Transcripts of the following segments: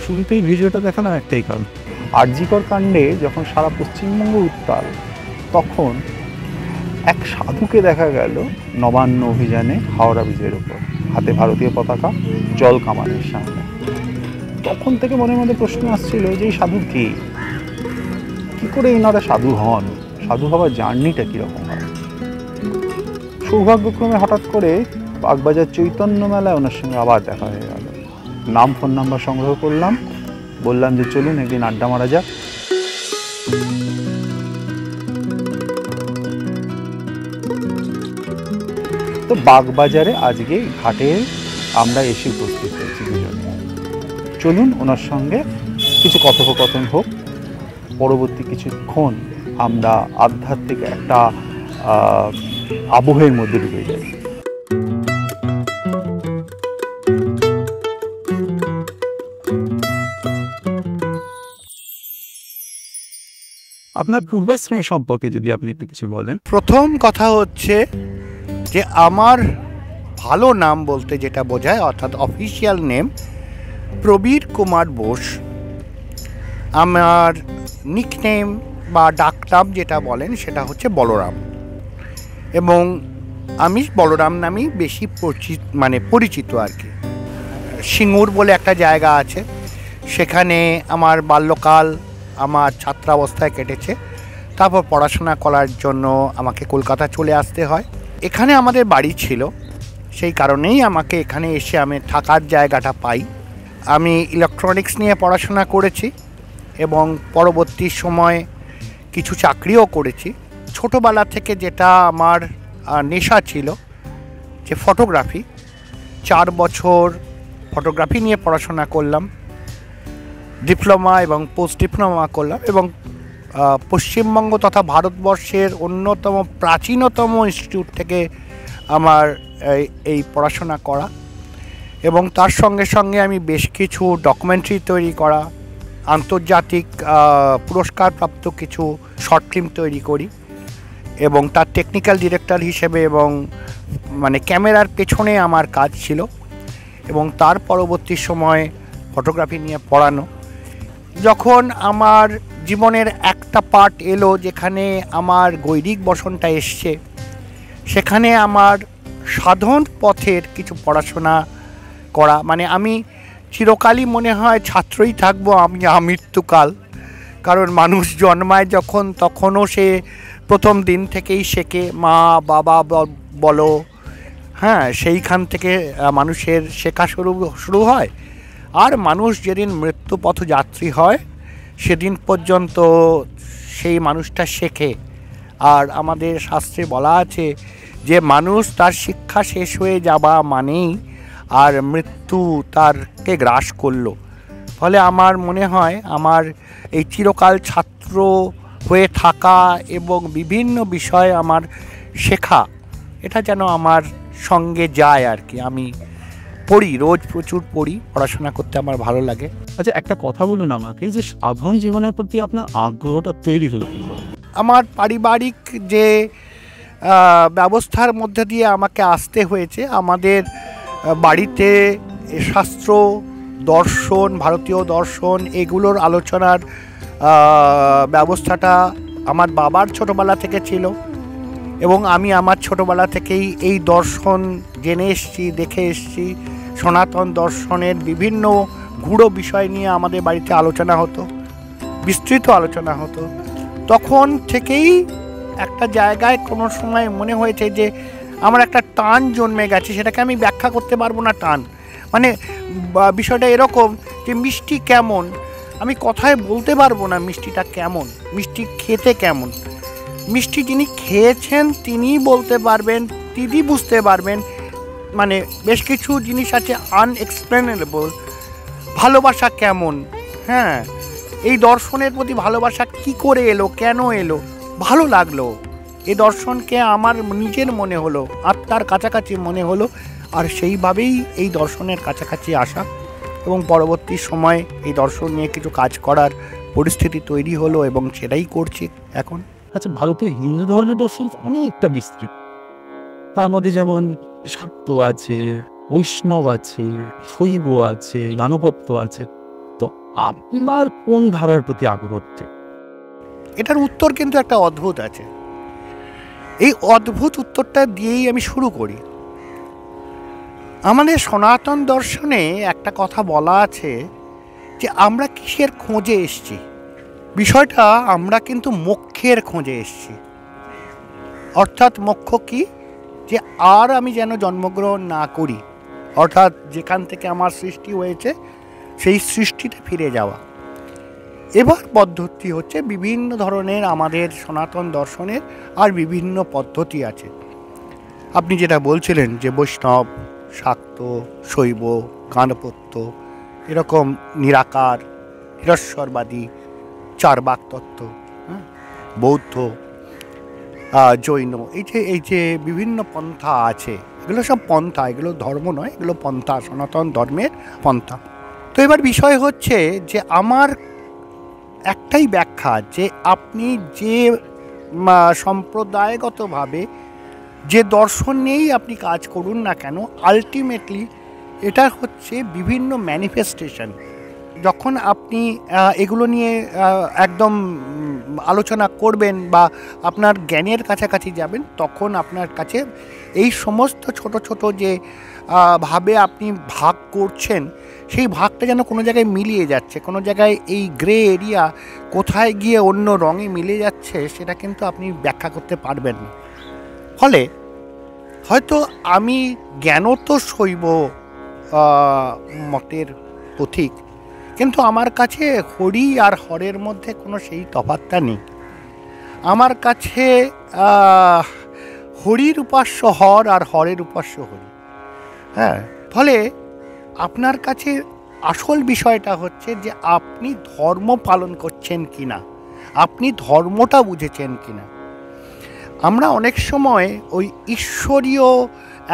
শুরুতেই ভিডিওটা দেখানো একটাই কারণ, আরজিকর কাণ্ডে যখন সারা পশ্চিমবঙ্গ উত্তাল, তখন এক সাধুকে দেখা গেল নবান্ন অভিযানে হাওড়া ব্রিজের ওপর, হাতে ভারতীয় পতাকা, জল কামানের সামনে। তখন থেকে মনের মধ্যে প্রশ্ন আসছিল যে এই সাধু কে, কী করে এনারা সাধু হন, সাধু হওয়ার জার্নিটা কীরকম হয়। সৌভাগ্যক্রমে হঠাৎ করে বাগবাজার চৈতন্য মেলায় ওনার সঙ্গে আবার দেখা হয়ে গেল। নাম, ফোন নাম্বার সংগ্রহ করলাম, বললাম যে চলুন একদিন আড্ডা মারা যাক। তো বাগবাজারে আজকে ঘাটে আমরা এসে উপস্থিত হয়েছি দুজনে। চলুন ওনার সঙ্গে কিছু কথোপকথন হোক, পরবর্তী কিছুক্ষণ আমরা আধ্যাত্মিক একটা আবহের মধ্যে ডুবে যাই। আপনার পূর্বাশ্রম সম্পর্কে যদি আপনি একটু কিছু বলেন। প্রথম কথা হচ্ছে যে আমার ভালো নাম বলতে যেটা বোঝায়, অর্থাৎ অফিসিয়াল নেম প্রবীর কুমার বোস। আমার নিকনেম বা ডাকনাম যেটা বলেন সেটা হচ্ছে বলরাম, এবং আমি বলরাম নামেই বেশি পরিচিত আর কি। সিঙ্গুর বলে একটা জায়গা আছে, সেখানে আমার বাল্যকাল, আমার ছাত্রাবস্থায় কেটেছে। তারপর পড়াশোনা করার জন্য আমাকে কলকাতা চলে আসতে হয়। এখানে আমাদের বাড়ি ছিল, সেই কারণেই আমাকে এখানে এসে আমি থাকার জায়গাটা পাই। আমি ইলেকট্রনিক্স নিয়ে পড়াশোনা করেছি এবং পরবর্তী সময় কিছু চাকরিও করেছি। ছোটোবেলা থেকে যেটা আমার নেশা ছিল যে ফটোগ্রাফি, 4 বছর ফটোগ্রাফি নিয়ে পড়াশোনা করলাম, ডিপ্লোমা এবং পোস্ট ডিপ্লোমা করলাম, এবং পশ্চিমবঙ্গ তথা ভারতবর্ষের অন্যতম প্রাচীনতম ইনস্টিটিউট থেকে আমার এই পড়াশোনা করা। এবং তার সঙ্গে সঙ্গে আমি বেশ কিছু ডকুমেন্টারি তৈরি করা, আন্তর্জাতিক পুরস্কারপ্রাপ্ত কিছু শর্ট ফিল্ম তৈরি করি, এবং তার টেকনিক্যাল ডিরেক্টর হিসেবে এবং ক্যামেরার পেছনে আমার কাজ ছিল। এবং তার পরবর্তী সময় ফটোগ্রাফি নিয়ে পড়ানো। যখন আমার জীবনের একটা পার্ট এলো যেখানে আমার গৈরিক বসনটা এসছে, সেখানে আমার সাধন পথের কিছু পড়াশোনা করা, আমি চিরকালই মনে হয় ছাত্রই থাকবো আমি আমৃত্যুকাল। কারণ মানুষ জন্মায় যখন, তখনও সে প্রথম দিন থেকেই শেখে, মা বাবা বলো, হ্যাঁ, সেইখান থেকে মানুষের শেখা শুরু হয়। আর মানুষ যেদিন মৃত্যুপথযাত্রী হয় সেদিন পর্যন্ত সেই মানুষটা শেখে। আর আমাদের শাস্ত্রে বলা আছে যে মানুষ তার শিক্ষা শেষ হয়ে যাওয়া মানেই আর মৃত্যু তারকে গ্রাস করলো। ফলে আমার মনে হয় আমার এই চিরকাল ছাত্র হয়ে থাকা এবং বিভিন্ন বিষয় আমার শেখা, এটা যেন আমার সঙ্গে যায় আর কি। আমি পড়ি, রোজ প্রচুর পড়ি, পড়াশোনা করতে আমার ভালো লাগে। আচ্ছা, একটা কথা বলুন আমাকে, যে সাধারণ জীবনের প্রতি আপনার আগ্রহটা তৈরি হলো? আমার পারিবারিক যে ব্যবস্থার মধ্যে দিয়ে আমাকে আসতে হয়েছে, আমাদের বাড়িতে শাস্ত্র, দর্শন, ভারতীয় দর্শন, এগুলোর আলোচনার ব্যবস্থাটা আমার বাবার ছোটোবেলা থেকে ছিল, এবং আমি আমার ছোটোবেলা থেকেই এই দর্শন জেনে এসেছি, দেখে এসেছি। সনাতন দর্শনের বিভিন্ন গূঢ় বিষয় নিয়ে আমাদের বাড়িতে আলোচনা হতো, বিস্তৃত আলোচনা হতো। তখন থেকেই একটা জায়গায় কোনো সময় মনে হয়েছে যে আমার একটা টান জন্মে গেছে, সেটাকে আমি ব্যাখ্যা করতে পারবো না। টান বিষয়টা এরকম যে মিষ্টি কেমন, আমি কথায় বলতে পারবো না মিষ্টিটা কেমন, মিষ্টি খেতে কেমন। মিষ্টি যিনি খেয়েছেন তিনিই বলতে পারবেন, তিনি বুঝতে পারবেন। বেশ কিছু জিনিস আছে আনএক্সপ্লেনেবল। ভালোবাসা কেমন, হ্যাঁ, এই দর্শনের প্রতি ভালোবাসা কি করে এলো, কেন এলো, ভালো লাগলো, এই দর্শনকে আমার নিজের মনে হলো, আত্মার কাছাকাছি মনে হলো, আর সেইভাবেই এই দর্শনের কাছাকাছি আসা, এবং পরবর্তী সময় এই দর্শন নিয়ে কিছু কাজ করার পরিস্থিতি তৈরি হলো, এবং সেটাই করছি এখন। আচ্ছা, ভারতের হিন্দু ধর্মের দর্শন অনেকটা বিস্তৃত, তার মধ্যে যেমন শাক্ত আছে, বৈষ্ণব আছে, শৈব আছে, গানপত্য আছে। তো আপনার কোন ধারার প্রতি আগ্রহ হচ্ছে? এটার উত্তর কিন্তু একটা অদ্ভুত আছে। এই অদ্ভুত উত্তরটা দিয়েই আমি শুরু করি। আমাদের সনাতন দর্শনে একটা কথা বলা আছে যে আমরা কিসের খোঁজে এসছি। বিষয়টা আমরা কিন্তু মোক্ষের খোঁজে এসছি। অর্থাৎ মোক্ষ কি? যে আর আমি যেন জন্মগ্রহণ না করি, অর্থাৎ যেখান থেকে আমার সৃষ্টি হয়েছে সেই সৃষ্টিতে ফিরে যাওয়া। এবার পদ্ধতি হচ্ছে বিভিন্ন ধরনের আমাদের সনাতন দর্শনের আর বিভিন্ন পদ্ধতি আছে। আপনি যেটা বলছিলেন যে বৈষ্ণব, শাক্ত, শৈব, গাণপত্য, এরকম নিরাকার, হিরস্বরবাদী, চারবাক তত্ত্ব, বৌদ্ধ, জৈন, এই যে বিভিন্ন পন্থা আছে, এগুলো সব পন্থা, এগুলো ধর্ম নয়, এগুলো পন্থা, সনাতন ধর্মের পন্থা। তো এবার বিষয় হচ্ছে যে আমার একটাই ব্যাখ্যা যে আপনি যে সম্প্রদায়গতভাবে যে দর্শন নিয়েই আপনি কাজ করুন না কেন, আলটিমেটলি এটা হচ্ছে বিভিন্ন ম্যানিফেস্টেশন। যখন আপনি এগুলো নিয়ে একদম আলোচনা করবেন বা আপনার জ্ঞানের কাছাকাছি যাবেন, তখন আপনার কাছে এই সমস্ত ছোট ছোট যে ভাবে আপনি ভাগ করছেন, সেই ভাগটা যেন কোনো জায়গায় মিলিয়ে যাচ্ছে, কোনো জায়গায় এই গ্রে এরিয়া কোথায় গিয়ে অন্য রঙে মিলে যাচ্ছে সেটা কিন্তু আপনি ব্যাখ্যা করতে পারবেন না। ফলে হয়তো আমি জ্ঞানত শৈব মতের পথিক, কিন্তু আমার কাছে হরি আর হরের মধ্যে কোনো সেই তফাৎটা নেই। আমার কাছে হরির উপাস্য হর আর হরের উপাস্য হরি। হ্যাঁ, ফলে আপনার কাছে আসল বিষয়টা হচ্ছে যে আপনি ধর্ম পালন করছেন কিনা, আপনি ধর্মটা বুঝেছেন কিনা। আমরা অনেক সময় ওই ঈশ্বরীয়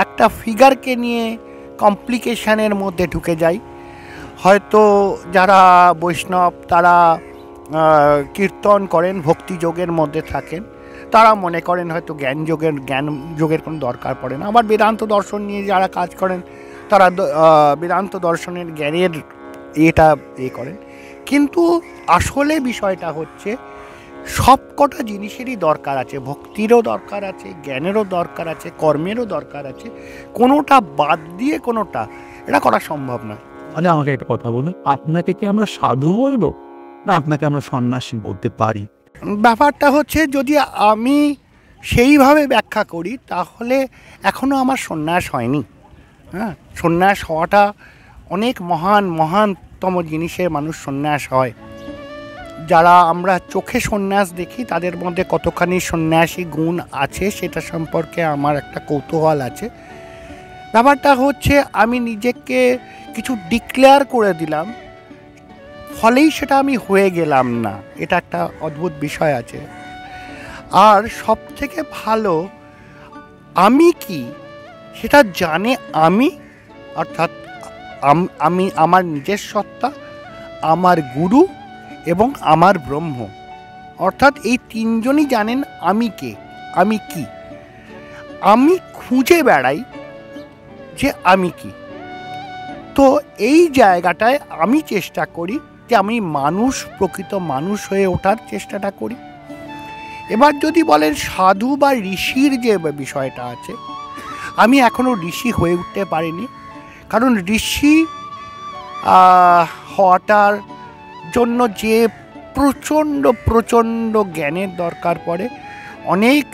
একটা ফিগারকে নিয়ে কমপ্লিকেশনের মধ্যে ঢুকে যাই। হয়তো যারা বৈষ্ণব তারা কীর্তন করেন, ভক্তিযোগের মধ্যে থাকেন, তারা মনে করেন হয়তো জ্ঞান যোগের কোনো দরকার পড়ে না। আবার বেদান্ত দর্শন নিয়ে যারা কাজ করেন তারা বেদান্ত দর্শনের জ্ঞানের এটা করেন। কিন্তু আসলে বিষয়টা হচ্ছে সব কটা জিনিসেরই দরকার আছে, ভক্তিরও দরকার আছে, জ্ঞানেরও দরকার আছে, কর্মেরও দরকার আছে। কোনোটা বাদ দিয়ে কোনোটা এটা করা সম্ভব নয়। মানে আমাকে একটা কথা বলুন, আপনাকে কি আমরা সাধু বলবো না আপনাকে আমরা সন্ন্যাসী বলতে পারি? ব্যাপারটা হচ্ছে যদি আমি সেইভাবে ব্যাখ্যা করি তাহলে এখনও আমার সন্ন্যাস হয়নি। হ্যাঁ, সন্ন্যাস হওয়াটা অনেক মহানতম জিনিসে মানুষ সন্ন্যাস হয়। যারা আমরা চোখে সন্ন্যাস দেখি তাদের মধ্যে কতখানি সন্ন্যাসী গুণ আছে সেটা সম্পর্কে আমার একটা কৌতূহল আছে। ব্যাপারটা হচ্ছে আমি নিজেকে কিছু ডিক্লেয়ার করে দিলাম, ফলেই সেটা আমি হয়ে গেলাম না, এটা একটা অদ্ভুত বিষয় আছে। আর সব থেকে ভালো আমি কি সেটা জানে আমি, অর্থাৎ আমি আমার নিজের সত্তা, আমার গুরু এবং আমার ব্রহ্ম, অর্থাৎ এই তিনজনই জানেন আমি কে, আমি কি। আমি খুঁজে বেড়াই যে আমি কি। তো এই জায়গাটায় আমি চেষ্টা করি যে আমি মানুষ, প্রকৃত মানুষ হয়ে ওঠার চেষ্টাটা করি। এবার যদি বলেন সাধু বা ঋষির যে বিষয়টা আছে, আমি এখনও ঋষি হয়ে উঠতে পারিনি। কারণ ঋষি হওয়াটার জন্য যে প্রচণ্ড জ্ঞানের দরকার পড়ে, অনেক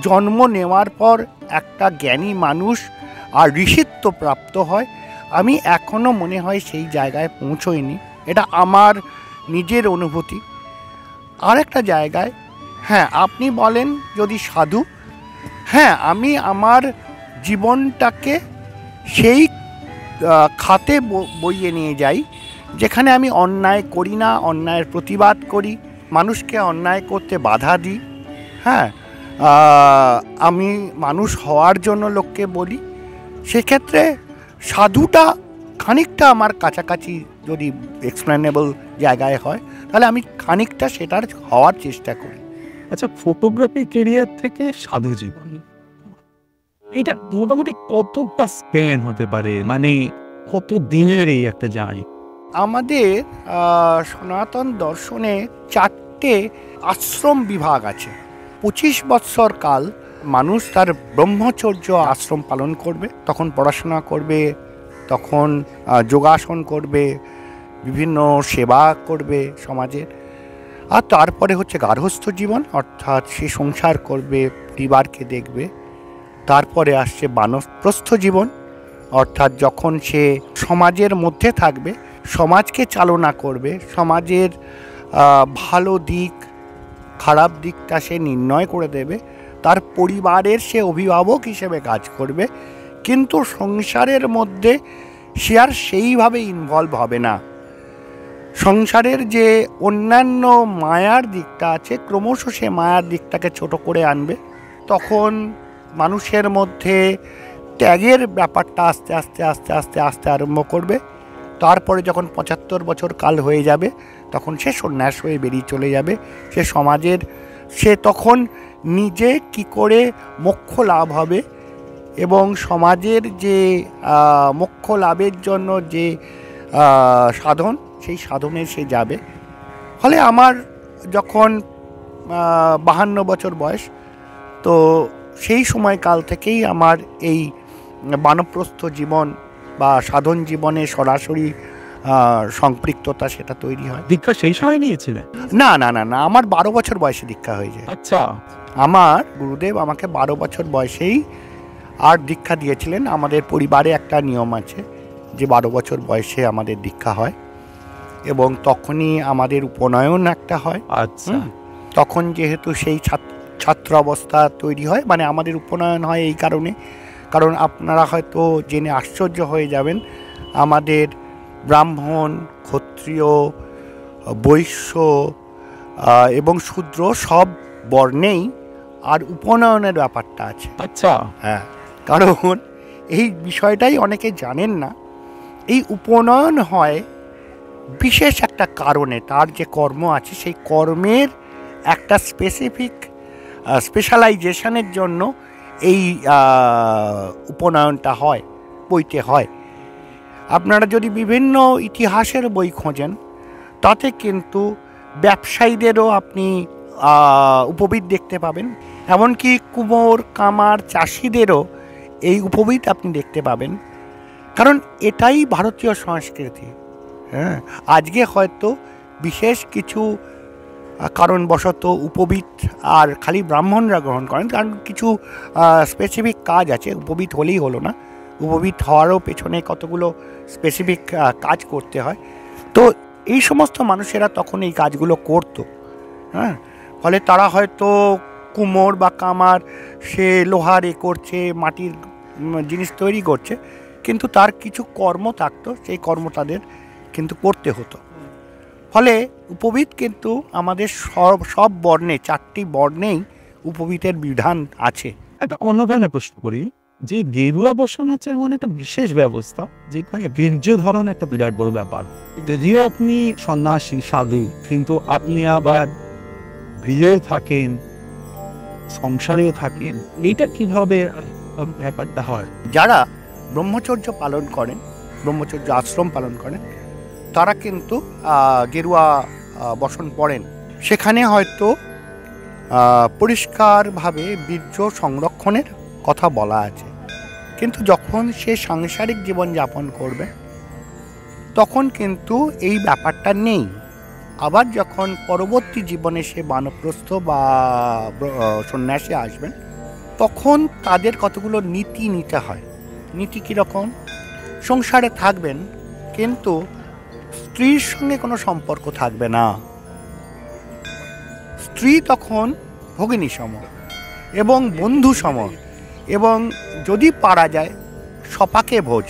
জন্ম নেওয়ার পর একটা জ্ঞানী মানুষ আর ঋষিত্ব প্রাপ্ত হয়। আমি এখনও মনে হয় সেই জায়গায় পৌঁছইনি, এটা আমার নিজের অনুভূতি। আর একটা জায়গায়, হ্যাঁ আপনি বলেন যদি সাধু, হ্যাঁ আমি আমার জীবনটাকে সেই খাতে বইয়ে নিয়ে যাই যেখানে আমি অন্যায় করি না, অন্যায়ের প্রতিবাদ করি, মানুষকে অন্যায় করতে বাধা দিই। হ্যাঁ, আমি মানুষ হওয়ার জন্য লোককে বলি। সেক্ষেত্রে সাধুটা খানিকটা আমার কাছাকাছি যদি এক্সপ্লেনেবল জায়গায় হয় তাহলে আমি খানিকটা সেটার হওয়ার চেষ্টা করি। আচ্ছা, ফটোগ্রাফি কেরিয়ার থেকে সাধু জীবন, এটা মোটামুটি কতটা স্প্যান হতে পারে, মানে কত দিনের এই একটা জার্নি? আমাদের সনাতন দর্শনে 4টে আশ্রম বিভাগ আছে। 25 বৎসর কাল মানুষ তার ব্রহ্মচর্য আশ্রম পালন করবে, তখন পড়াশোনা করবে, তখন যোগাসন করবে, বিভিন্ন সেবা করবে সমাজের। আর তারপরে হচ্ছে গার্হস্থ্য জীবন, অর্থাৎ সে সংসার করবে, পরিবারকে দেখবে। তারপরে আসছে বানপ্রস্থ জীবন, অর্থাৎ যখন সে সমাজের মধ্যে থাকবে, সমাজকে চালনা করবে, সমাজের ভালো দিক খারাপ দিকটা সে নির্ণয় করে দেবে, তার পরিবারের সে অভিভাবক হিসেবে কাজ করবে, কিন্তু সংসারের মধ্যে সে আর সেইভাবে ইনভলভ হবে না। সংসারের যে অন্যান্য মায়ার দিকটা আছে, ক্রমশ সে মায়ার দিকটাকে ছোট করে আনবে। তখন মানুষের মধ্যে ত্যাগের ব্যাপারটা আস্তে আস্তে আস্তে আস্তে আস্তে আরম্ভ করবে। তারপরে যখন 75 বছর কাল হয়ে যাবে, তখন সে সন্ন্যাস হয়ে বেরিয়ে চলে যাবে। সে সমাজের, সে তখন নিজে কি করে মোক্ষ লাভ হবে এবং সমাজের যে মোক্ষ লাভের জন্য যে সাধন, সেই সাধনে সে যাবে। ফলে আমার যখন 52 বছর বয়স, তো সেই সময়কাল থেকেই আমার এই বানপ্রস্থ জীবন বা সাধন জীবনে সরাসরি সম্পৃক্ততা সেটা তৈরি হয়। দীক্ষা সেই সময় নিয়েছিলেন? না না না না, আমার 12 বছর বয়সে দীক্ষা হয়ে যায়। আচ্ছা। আমার গুরুদেব আমাকে 12 বছর বয়সেই আর দীক্ষা দিয়েছিলেন। আমাদের পরিবারে একটা নিয়ম আছে যে 12 বছর বয়সে আমাদের দীক্ষা হয় এবং তখনই আমাদের উপনয়ন একটা হয়। আচ্ছা। তখন যেহেতু সেই ছাত্র অবস্থা তৈরি হয়, মানে আমাদের উপনয়ন হয় এই কারণে, কারণ আপনারা হয়তো জেনে আশ্চর্য হয়ে যাবেন, আমাদের ব্রাহ্মণ, ক্ষত্রিয়, বৈশ্য এবং শূদ্র সব বর্ণেই আর উপনয়নের ব্যাপারটা আছে। আচ্ছা। হ্যাঁ, কারণ এই বিষয়টাই অনেকে জানেন না। এই উপনয়ন হয় বিশেষ একটা কারণে, তার যে কর্ম আছে সেই কর্মের একটা স্পেশালাইজেশনের জন্য এই উপনয়নটা হয়, বইতে হয়। আপনারা যদি বিভিন্ন ইতিহাসের বই খোঁজেন, তাতে কিন্তু ব্যবসায়ীদেরও আপনি উপবীত দেখতে পাবেন, এমনকি কুমোর, কামার, চাষিদেরও এই উপবীত আপনি দেখতে পাবেন। কারণ এটাই ভারতীয় সংস্কৃতি। হ্যাঁ, আজকে হয়তো বিশেষ কিছু কারণবশত উপবীত আর খালি ব্রাহ্মণরা গ্রহণ করেন, কারণ কিছু স্পেসিফিক কাজ আছে। উপবীত হলেই হলো না, উপবীত হওয়ারও পেছনে কতগুলো স্পেসিফিক কাজ করতে হয়। তো এই সমস্ত মানুষেরা তখন এই কাজগুলো করতো। হ্যাঁ, ফলে তারা হয়তো কুমোর বা কামার, সে লোহার করছে, মাটির জিনিস তৈরি করছে, কিন্তু তার কিছু কর্ম থাকতো, সেই কর্ম তাদের কিন্তু করতে হতো। ফলে উপবীত কিন্তু আমাদের সব বর্ণে, 4টি বর্ণেই উপবীতের বিধান আছে। একটা অন্য ধরনের প্রশ্ন করি, যে গেরুয়া বসন হচ্ছে এমন একটা বিশেষ ব্যবস্থা যেখানে বীর্য ধরন একটা বিরাট বড় ব্যাপার। যদিও আপনি সন্ন্যাসী সাধু, কিন্তু আপনি আবার বিজয়ে থাকেন, সংসারেও থাকেন, এইটা কিভাবে ব্যাপারটা হয়? যারা ব্রহ্মচর্য পালন করেন, ব্রহ্মচর্য আশ্রম পালন করেন, তারা কিন্তু গেরুয়া বসন পড়েন। সেখানে হয়তো পরিষ্কারভাবে বীর্য সংরক্ষণের কথা বলা আছে, কিন্তু যখন সে সাংসারিক জীবন যাপন করবে তখন কিন্তু এই ব্যাপারটা নেই। আবার যখন পরবর্তী জীবনে সে বানপ্রস্থ বা সন্ন্যাসে আসবেন, তখন তাদের কতগুলো নীতি নিতে হয়। নীতি কীরকম? সংসারে থাকবেন, কিন্তু স্ত্রীর সঙ্গে কোনো সম্পর্ক থাকবে না। স্ত্রী তখন ভগিনী সম এবং বন্ধু সম, এবং যদি পারা যায় সপাকে ভোজ,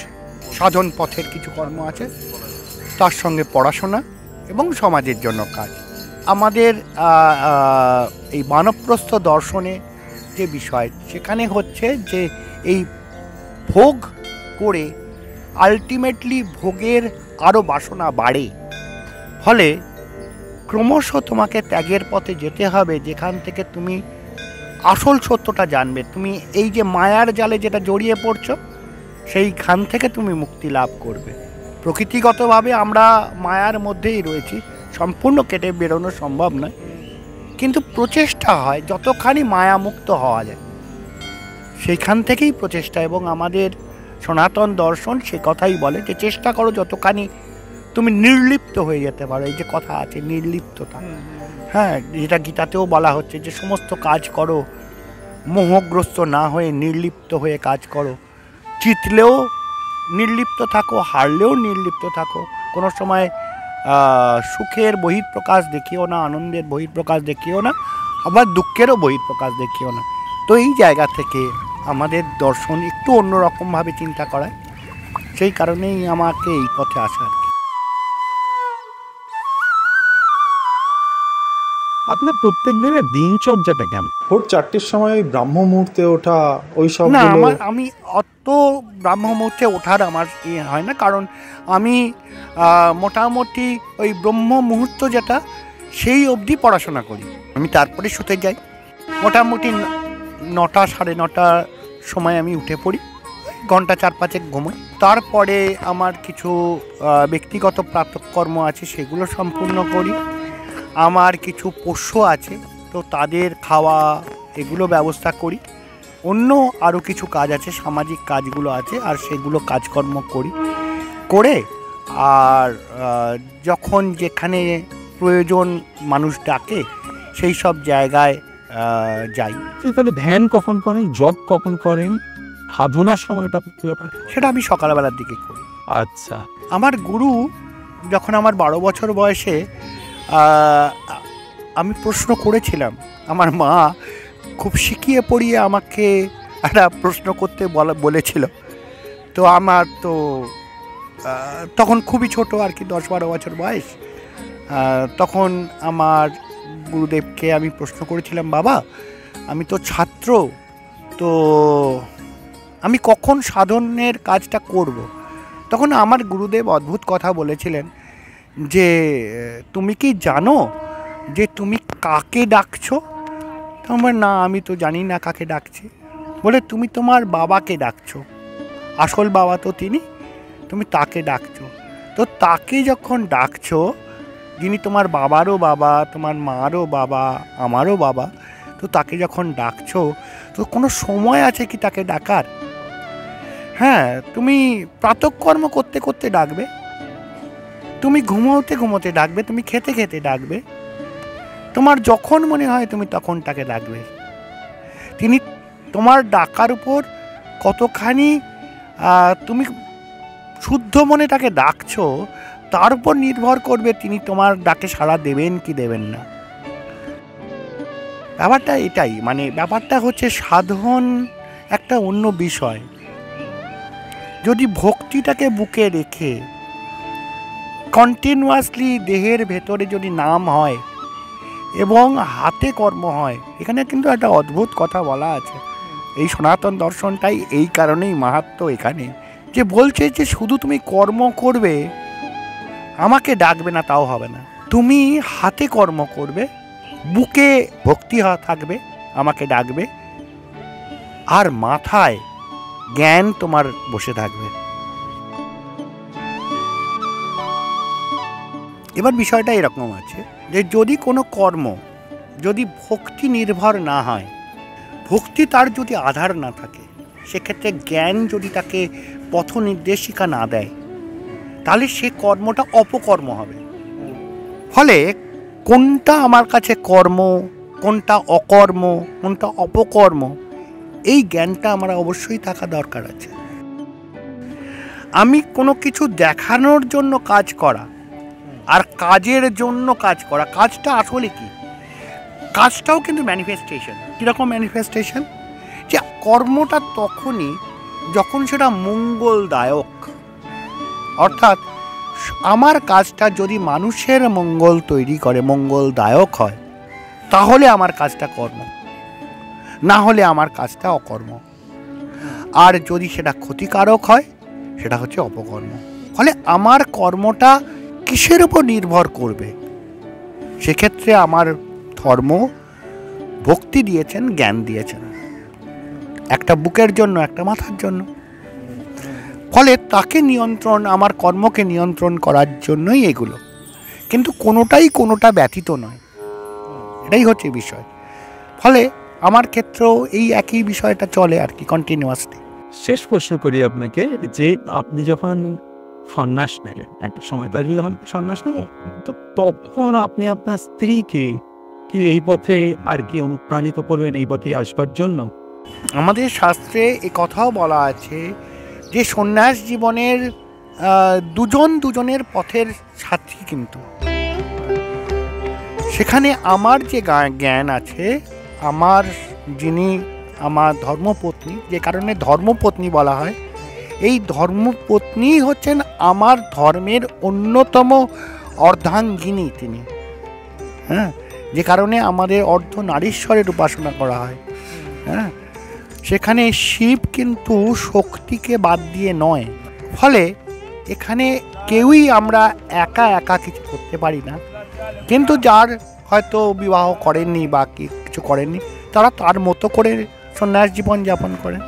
সাধন পথের কিছু কর্ম আছে, তার সঙ্গে পড়াশোনা এবং সমাজের জন্য কাজ। আমাদের এই বানপ্রস্থ দর্শনে যে বিষয়, সেখানে হচ্ছে যে এই ভোগ করে আলটিমেটলি ভোগের আরও বাসনা বাড়ে। ফলে ক্রমশ তোমাকে ত্যাগের পথে যেতে হবে, যেখান থেকে তুমি আসল সত্যটা জানবে। তুমি এই যে মায়ার জালে যেটা জড়িয়ে পড়ছো, সেইখান থেকে তুমি মুক্তি লাভ করবে। প্রকৃতিগতভাবে আমরা মায়ার মধ্যেই রয়েছি, সম্পূর্ণ কেটে বেরোনো সম্ভব নয়, কিন্তু প্রচেষ্টা হয় যতখানি মায়ামুক্ত হওয়া যায় সেইখান থেকেই প্রচেষ্টা। এবং আমাদের সনাতন দর্শন সে কথাই বলে যে চেষ্টা করো যতখানি তুমি নির্লিপ্ত হয়ে যেতে পারো। এই যে কথা আছে নির্লিপ্ততা, হ্যাঁ, যেটা গীতাতেও বলা হচ্ছে যে সমস্ত কাজ করো মোহগ্রস্ত না হয়ে নির্লিপ্ত হয়ে কাজ করো, জিতলেও নির্লিপ্ত থাকো, হারলেও নির্লিপ্ত থাকো, কোনো সময় সুখের বহিঃপ্রকাশ দেখিও না, আনন্দের বহিঃপ্রকাশ দেখিও না, আবার দুঃখেরও বহিঃপ্রকাশ দেখিও না। তো এই জায়গা থেকে আমাদের দর্শন একটু অন্যরকমভাবে চিন্তা করায়, সেই কারণেই আমাকে এই পথে আসা আর কি। আপনার প্রত্যেক দিনের দিনচর্যাটা কেমন? ভোর 4টের সময় ওই ব্রাহ্ম মুহূর্তে ওঠা ওই সব না, আমি অত ব্রাহ্ম মুহূর্তে ওঠার আমার হয় না, কারণ আমি মোটামুটি ওই ব্রহ্ম মুহূর্ত যেটা সেই অবধি পড়াশোনা করি, আমি তারপরে শুতে যাই। মোটামুটি 9টা 9:30 সময় আমি উঠে পড়ি, ঘন্টা 4-5 ঘুমোই। তারপরে আমার কিছু ব্যক্তিগত প্রাতঃকর্ম আছে, সেগুলো সম্পূর্ণ করি। আমার কিছু পোষ্য আছে, তো তাদের খাওয়া এগুলো ব্যবস্থা করি। অন্য আরও কিছু কাজ আছে, সামাজিক কাজগুলো আছে, আর সেগুলো কাজকর্ম করি করে, আর যখন যেখানে প্রয়োজন মানুষ ডাকে সেই সব জায়গায় যাই। তাহলে ধ্যান কখন করেন, জপ কখন করেন, সাধনার সময়টা সেটা আমি সকালবেলার দিকে করি। আচ্ছা, আমার গুরু যখন আমার 12 বছর বয়সে আমি প্রশ্ন করেছিলাম, আমার মা খুব শিখিয়ে পড়িয়ে আমাকে একটা প্রশ্ন করতে বলেছিল। তো আমার তো তখন খুবই ছোট আর কি, 10-12 বছর বয়স। তখন আমার গুরুদেবকে আমি প্রশ্ন করেছিলাম, বাবা আমি তো ছাত্র, তো আমি কখন সাধনের কাজটা করব? তখন আমার গুরুদেব অদ্ভুত কথা বলেছিলেন যে তুমি কি জানো যে তুমি কাকে ডাকছো? তোমার না, আমি তো জানি না কাকে ডাকছি। বলে তুমি তোমার বাবাকে ডাকছো, আসল বাবা তো তিনি, তুমি তাকে ডাকছো। তো তাকে যখন ডাকছো, যিনি তোমার বাবারও বাবা, তোমার মারও বাবা, আমারও বাবা, তো তাকে যখন ডাকছো তো কোনো সময় আছে কি তাকে ডাকার? হ্যাঁ, তুমি প্রাতঃকর্ম করতে করতে ডাকবে, তুমি ঘুমোতে ঘুমোতে ডাকবে, তুমি খেতে খেতে ডাকবে, তোমার যখন মনে হয় তুমি তখন তাকে ডাকবে। তিনি তোমার ডাকার উপর কতখানি তুমি শুদ্ধ মনে তাকে ডাকছো তার উপর নির্ভর করবে তিনি তোমার ডাকে সাড়া দেবেন কি দেবেন না। ব্যাপারটা এটাই, মানে ব্যাপারটা হচ্ছে সাধন একটা অন্য বিষয়। যদি ভক্তিটাকে বুকে রেখে কন্টিনিউয়াসলি দেহের ভেতরে যদি নাম হয় এবং হাতে কর্ম হয়, এখানে কিন্তু একটা অদ্ভুত কথা বলা আছে। এই সনাতন দর্শনটাই এই কারণেই মাহাত্ম্য এখানে, যে বলছে যে শুধু তুমি কর্ম করবে, আমাকে ডাকবে না তাও হবে না, তুমি হাতে কর্ম করবে, বুকে ভক্তি থাকবে, আমাকে ডাকবে, আর মাথায় জ্ঞান তোমার বসে থাকবে। এবার বিষয়টা এরকম আছে যে যদি কোনো কর্ম যদি ভক্তি নির্ভর না হয়, ভক্তি তার যদি আধার না থাকে, সেক্ষেত্রে জ্ঞান যদি তাকে পথ নির্দেশিকা না দেয়, তাহলে সে কর্মটা অপকর্ম হবে। ফলে কোনটা আমার কাছে কর্ম, কোনটা অকর্ম, কোনটা অপকর্ম, এই জ্ঞানটা আমার অবশ্যই থাকা দরকার আছে। আমি কোনো কিছু দেখানোর জন্য কাজ করা আর কাজের জন্য কাজ করা, কাজটা আসলে কি? কাজটাও কিন্তু ম্যানিফেস্টেশন। কীরকম ম্যানিফেস্টেশন? যে কর্মটা তখনই যখন সেটা মঙ্গলদায়ক, অর্থাৎ আমার কাজটা যদি মানুষের মঙ্গল তৈরি করে, মঙ্গলদায়ক হয়, তাহলে আমার কাজটা কর্ম, না হলে আমার কাজটা অকর্ম। আর যদি সেটা ক্ষতিকারক হয়, সেটা হচ্ছে অপকর্ম। ফলে আমার কর্মটা কিসের উপর নির্ভর করবে? সেক্ষেত্রে আমার ধর্ম ভক্তি দিয়েছেন, জ্ঞান দিয়েছেন, একটা বুকের জন্য, একটা মাথার জন্য। ফলে তাকে নিয়ন্ত্রণ, আমার কর্মকে নিয়ন্ত্রণ করার জন্যই এগুলো, কিন্তু কোনোটা ব্যতীত নয়, এটাই হচ্ছে বিষয়। ফলে আমার ক্ষেত্রেও এই একই বিষয়টা চলে আর কি, কন্টিনিউয়াসলি। শেষ প্রশ্ন করি আপনাকে, যে আপনি যখন সন্ন্যাস নেবেন, একটা সময় তাই যখন সন্ন্যাস নেবেন, তো তখন আপনি আপনার স্ত্রীকে কি এই পথে আর কি অনুপ্রাণিত করবেন এই পথে আসবার জন্য? আমাদের শাস্ত্রে এ কথাও বলা আছে যে সন্ন্যাস জীবনের দুজনের পথের সাথী, কিন্তু সেখানে আমার যে জ্ঞান আছে, আমার যিনি আমার ধর্মপত্নী, যে কারণে ধর্মপত্নী বলা হয়, এই ধর্মপত্নী হচ্ছেন আমার ধর্মের অন্যতম অর্ধাঙ্গিনী তিনি। হ্যাঁ, যে কারণে আমাদের অর্ধনারীশ্বরের উপাসনা করা হয়। হ্যাঁ, সেখানে শিব কিন্তু শক্তিকে বাদ দিয়ে নয়। ফলে এখানে কেউই আমরা একা একা কিছু করতে পারি না, কিন্তু যার হয়তো বিবাহ করেননি বা কিছু করেননি, তারা তার মতো করে সন্ন্যাস জীবন যাপন করেন।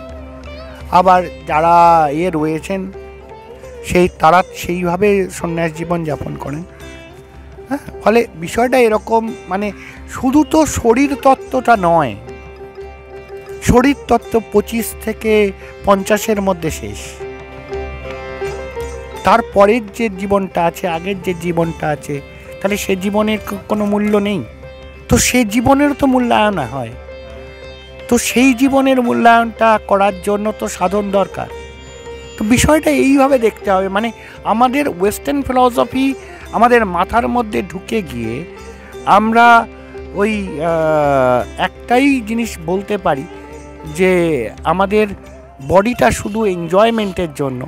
আবার যারা রয়েছেন তারা সেইভাবে সন্ন্যাস জীবন যাপন করেন। হ্যাঁ, ফলে বিষয়টা এরকম, মানে শুধু তো শরীর তত্ত্বটা নয়, শরীর তত্ত্ব 25 থেকে 50-এর মধ্যে শেষ। তারপরের যে জীবনটা আছে, আগের যে জীবনটা আছে, তাহলে সে জীবনের কোনো মূল্য নেই। তো সে জীবনের তো মূল্যায়ন হয়, তো সেই জীবনের মূল্যায়নটা করার জন্য তো সাধন দরকার। তো বিষয়টা এইভাবে দেখতে হবে, মানে আমাদের ওয়েস্টার্ন ফিলসফি আমাদের মাথার মধ্যে ঢুকে গিয়ে আমরা ওই একটাই জিনিস বলতে পারি যে আমাদের বডিটা শুধু এনজয়মেন্টের জন্য,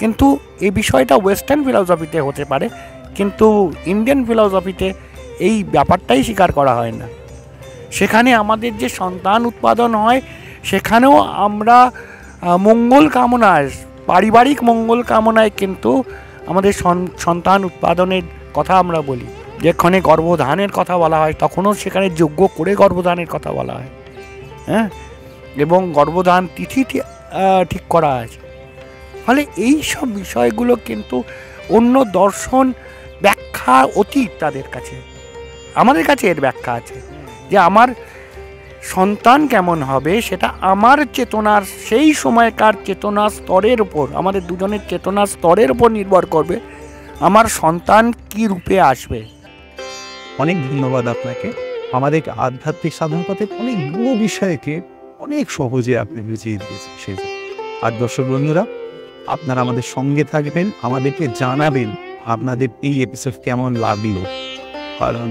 কিন্তু এই বিষয়টা ওয়েস্টার্ন ফিলসফিতে হতে পারে, কিন্তু ইন্ডিয়ান ফিলসফিতে এই ব্যাপারটাই স্বীকার করা হয় না। সেখানে আমাদের যে সন্তান উৎপাদন হয়, সেখানেও আমরা মঙ্গল কামনায়, পারিবারিক মঙ্গল কামনায় কিন্তু আমাদের সন্তান উৎপাদনের কথা আমরা বলি। যেখানে গর্ভধানের কথা বলা হয়, তখনও সেখানে যোগ্য করে গর্ভধানের কথা বলা হয়। হ্যাঁ, এবং গর্ভধান তিথি ঠিক করা আছে। ফলে এই সব বিষয়গুলো কিন্তু অন্য দর্শন ব্যাখ্যা অতীত তাদের কাছে, আমাদের কাছে এর ব্যাখ্যা আছে যে আমার সন্তান কেমন হবে সেটা আমার চেতনার, সেই সময়কার চেতনার স্তরের উপর, আমাদের দুজনের চেতনার স্তরের উপর নির্ভর করবে আমার সন্তান কি রূপে আসবে। অনেক ধন্যবাদ আপনাকে। আমাদের আধ্যাত্মিক সাধন পথে অনেকগুলো বিষয়কে অনেক সহজে আপনি বুঝিয়ে দিয়েছেন সেই। আর দর্শক বন্ধুরা, আপনারা আমাদের সঙ্গে থাকবেন, আমাদেরকে জানাবেন আপনাদের এই এপিসোড কেমন লাগলো, কারণ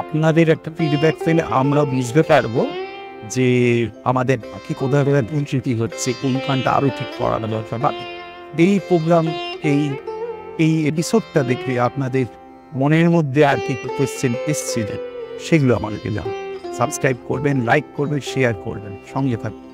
আপনাদের একটা ফিডব্যাক পেলে আমরা বুঝতে পারবো যে আমাদের বাকি কোথায় কোথায় ভুল ত্রুটি হচ্ছে, কোনখানটা আরও ঠিক করানো দরকার। বা এই প্রোগ্রাম, এই এপিসোডটা দেখে আপনাদের মনের মধ্যে আর কি কোয়েশ্চেন এসেছিলেন, সেগুলো আমাদেরকে জানান। সাবস্ক্রাইব করবেন, লাইক করবেন, শেয়ার করবেন, সঙ্গে থাকবেন।